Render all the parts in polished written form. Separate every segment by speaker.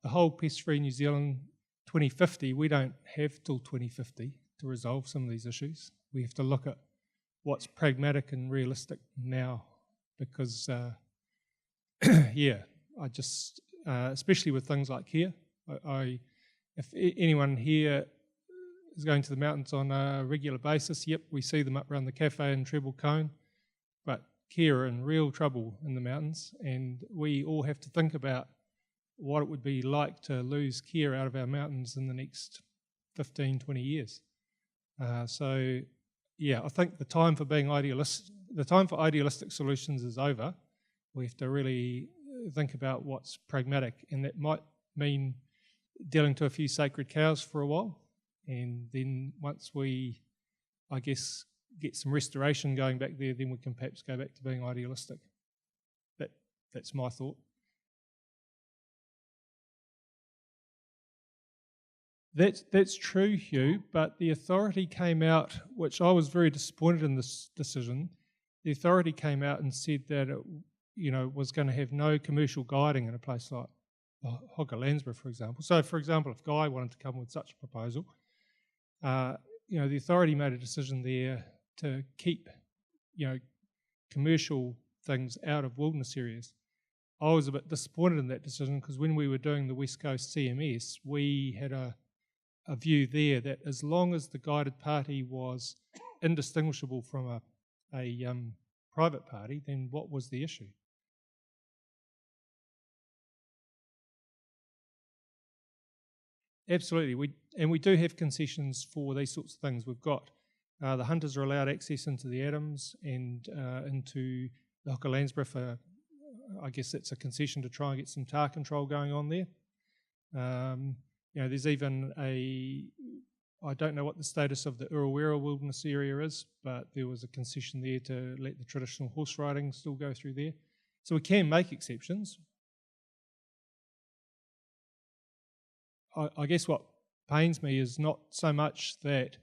Speaker 1: the whole Pest-Free New Zealand 2050, we don't have till 2050 to resolve some of these issues. We have to look at what's pragmatic and realistic now, because, I just, especially with things like here, if anyone here is going to the mountains on a regular basis, yep, we see them up around the cafe in Treble Cone, but Kia are in real trouble in the mountains, and we all have to think about what it would be like to lose Kia out of our mountains in the next 15, 20 years. I think the time for idealistic solutions is over. We have to really think about what's pragmatic, and that might mean dealing to a few sacred cows for a while, and then once we, I guess, get some restoration going back there, then we can perhaps go back to being idealistic. That's my thought. That's true, Hugh, but the authority came out, which I was very disappointed in this decision. The authority came out and said that it was going to have no commercial guiding in a place like Hogger Landsborough, for example. So, for example, if Guy wanted to come with such a proposal, the authority made a decision there to keep, commercial things out of wilderness areas. I was a bit disappointed in that decision, because when we were doing the West Coast CMS, we had a view there that as long as the guided party was indistinguishable from a private party, then what was the issue? Absolutely, we do have concessions for these sorts of things. We've got the hunters are allowed access into the Adams and into the Hogger Landsborough for, I guess that's a concession to try and get some tar control going on there. There's even I don't know what the status of the Urewera Wilderness area is, but there was a concession there to let the traditional horse riding still go through there. So we can make exceptions. I guess what pains me is not so much that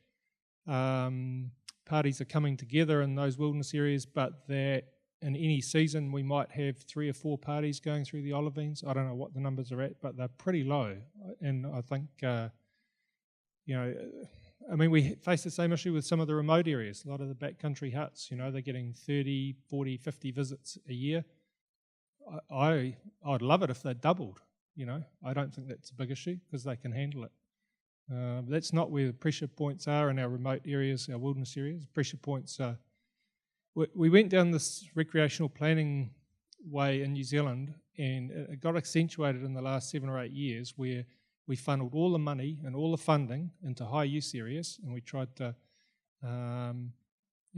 Speaker 1: parties are coming together in those wilderness areas, but that in any season we might have 3 or 4 parties going through the Olivines. I don't know what the numbers are at, but they're pretty low. And I think, we face the same issue with some of the remote areas. A lot of the backcountry huts, they're getting 30, 40, 50 visits a year. I'd love it if they doubled. I don't think that's a big issue because they can handle it. That's not where the pressure points are in our remote areas, our wilderness areas. Pressure points are... We went down this recreational planning way in New Zealand, and it got accentuated in the last 7 or 8 years, where we funneled all the money and all the funding into high use areas, and we tried to...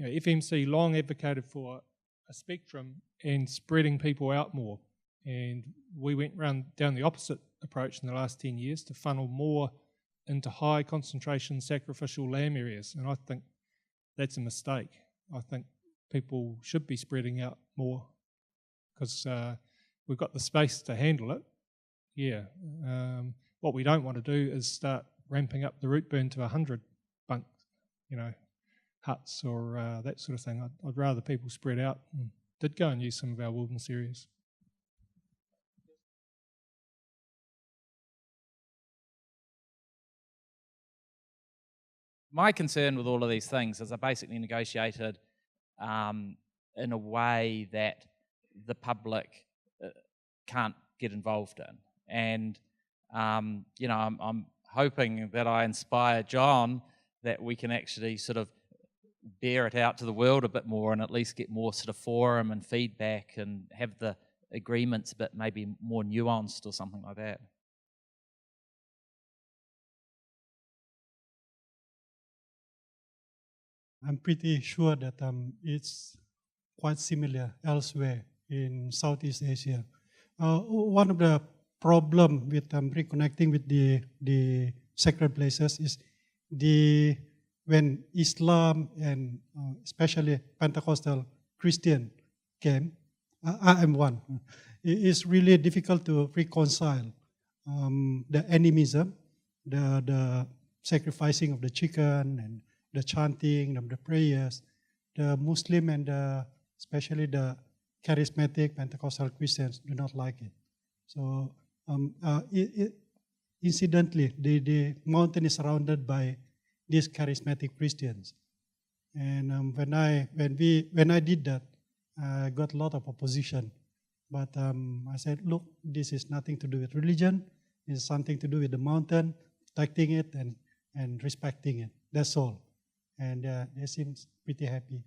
Speaker 1: FMC long advocated for a spectrum and spreading people out more. And we went down the opposite approach in the last 10 years to funnel more into high concentration sacrificial lamb areas. And I think that's a mistake. I think people should be spreading out more because we've got the space to handle it. Yeah. What we don't want to do is start ramping up the root burn to 100 bunk, huts or that sort of thing. I'd rather people spread out and did go and use some of our wilderness areas.
Speaker 2: My concern with all of these things is I basically negotiated in a way that the public can't get involved in. And, I'm hoping that I inspire John that we can actually sort of bear it out to the world a bit more and at least get more sort of forum and feedback and have the agreements a bit maybe more nuanced or something like that.
Speaker 3: I'm pretty sure that it's quite similar elsewhere in Southeast Asia. One of the problem with reconnecting with the sacred places is when Islam and especially Pentecostal Christian came, I am one. It's really difficult to reconcile the animism, the sacrificing of the chicken and the chanting of the prayers. The Muslim and especially the charismatic Pentecostal Christians do not like it. So Incidentally, the mountain is surrounded by these charismatic Christians, and when I did that, I got a lot of opposition. But I said, look, this is nothing to do with religion. It's something to do with the mountain, protecting it and respecting it. That's all. And they seem pretty happy.